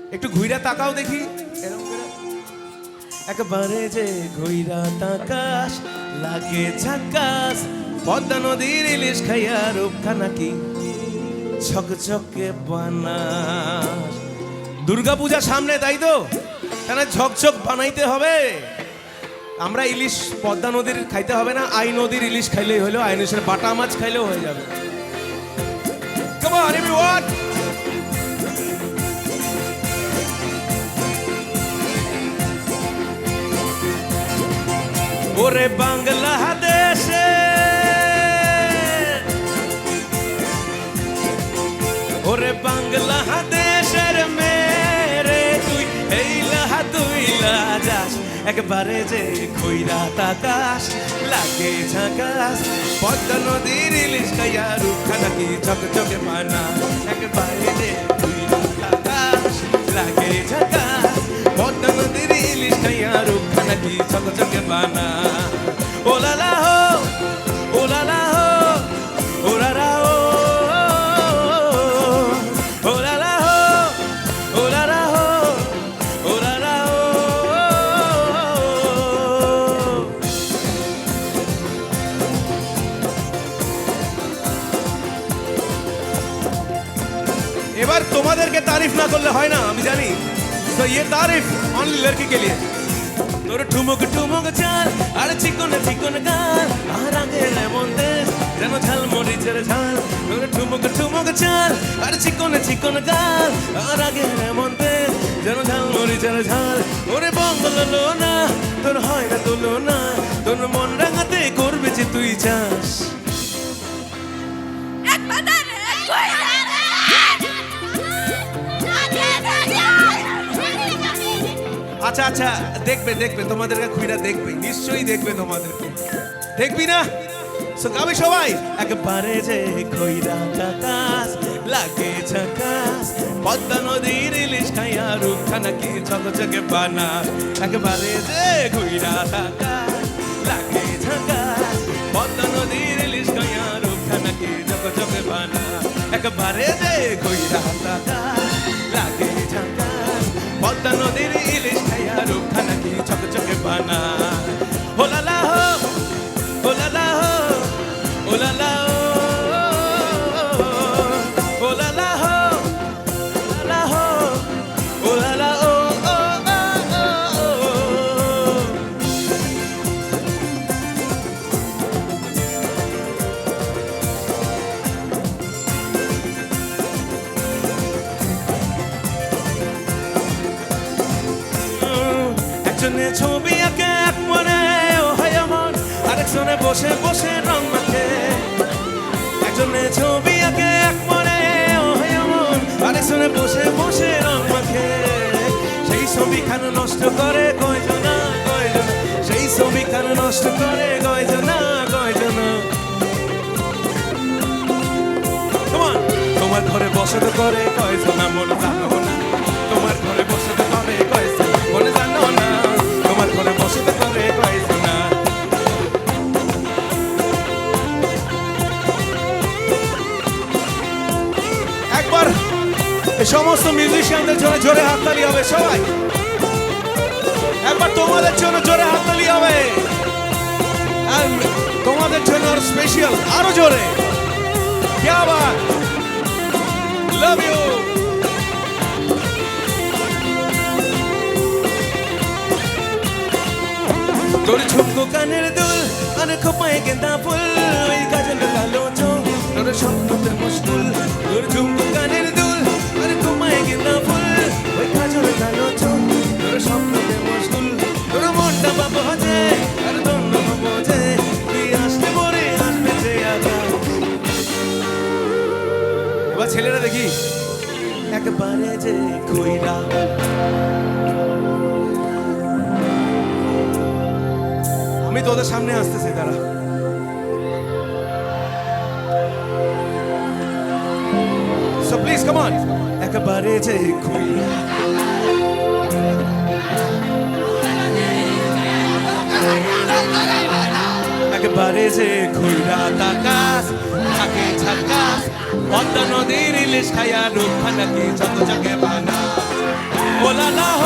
একটু ঘুইরা তাকাও দেখি এরকম করে একবারে যে ঘুইরা তাকাস লাগে ঝাকাস পদ্মা নদীর ইলিশ খাইয়া রূপখানা কি ঝকঝকে বানাস দুর্গা পূজা সামনে তাই তো কেন ঝকঝক বানাইতে হবে আমরা ইলিশ পদ্মা নদীর খাইতে হবে না আই নদীর ইলিশ খাইলেই হলো আইনের বাটা মাছ খাইলেও হয়ে যাবে Come on everyone ওরে বাংলাদেশে ওরে বাংলাদেশের মেরে তুই এইলা তুই লাজাস একবারে যে খইরা তাকাস লাগে ঝাকাস পদ্মা নদীর ইলিশ খাইয়া রূপখানা কি ঝকঝকে বানা একবারে যে খইরা তাকাস লাগে ঝাকাস পদ্মা নদীর ইলিশ খাইয়া রূপখানা কি ঝকঝকে বানা ও লালা হো ও লালা হো ও লালা হো এবার তোমাদেরকে তারিফ না করলে হয় না আমি জানি তো ये तारीफ ओनली लड़की के लिए তোর ঠুমুক ঠুমুক চাল আর চিকন চিকন গাল আর আগে লেমন দেশ যেন ঝাল মরিচের ঝাল তোর ঠুমুক ঠুমুক চাল আর চিকন চিকন গাল আর আগে লেমন দেশ যেন ঝাল মরিচের ঝাল ওরে বঙ্গলো না তোর হয় না তুলনা তোর মন রাঙাতে করবে যে তুই চাস আচ্ছা আচ্ছা দেখবে দেখবে তোমাদেরকে খুইরা দেখবে নিশ্চয়ই দেখবে তোমাদেরকে দেখবি না সো গাবি সবাই একবারে যে খইরা তাকাস লাগে ঝাকাস পদ্মা নদীর ইলিশ খাইয়া রূপখানা কি ঝকঝকে বানা একবারে যে খইরা তাকাস লাগে ঝাকাস পদ্মা নদীর ইলিশ খাইয়া রূপখানা কি ঝকঝকে বানা একবারে যে খইরা তাকাস লাগে ঝাকাস পদ্মা নদীর ইলিশ খাইয়া রূপখানা কি ঝকঝকে বানা ও লালা হো ও লালা হো ও লালা ও লালা হো লালা হো ও লালা ও একজনে ছবি আঁকে এক মনে ও হয় মন আরেকজনে বসে বসে রং মাখে একজনে ছবি আঁকে এক মনে ও হয় মন আরেকজনে বসে বসে রং মাখে সেই ছবি খান নষ্ট করে কয়জনা কয়জনা সেই ছবি খান নষ্ট করে কয়জনা কয়জনা তোমার ঘরে বসে তো করে কয়জনা মন জানো না তোমার ঘরে বসে তো করে কয়জনা মনে জানো না তোমার ঘরে বসে তো করে কয়জনা একবার এই সমস্ত মিউজিশিয়ানদের জন্য জোরে হাততালি হবে সবাই একবার তোমাদের জন্য জোরে হাততালি হবে আর তোমাদের জন্য আর স্পেশাল আরো জোরে क्या बात लव यू তোর ঝুমকো কানের দুল আর খোপায় গেন্দা ফুল ওই কাজল কালো চোখ তোর স্বপ্নতে মুশকুল তোর ঝুমকো কানের দুল আর খোপায় গেন্দা ফুল ওই কাজল কালো চোখ তোর স্বপ্নতে মুশকুল তোর মনটা বাবা হচ্ছে আর দন্ড বোঝে তুই আসতে পরে আসবে যে আগা এবার ছেলেরা দেখি একবারে যে কইরা আমি তোদের সামনে আসতেছি তারা সো প্লিজ কাম অন একবারে যে কইরা একবারে যে কইরা তাকাস থাকে ঝাকাস পদ্মা নদীর ইলিশ খাইয়া রূপখানা কি ঝকঝকে বানা बोला ला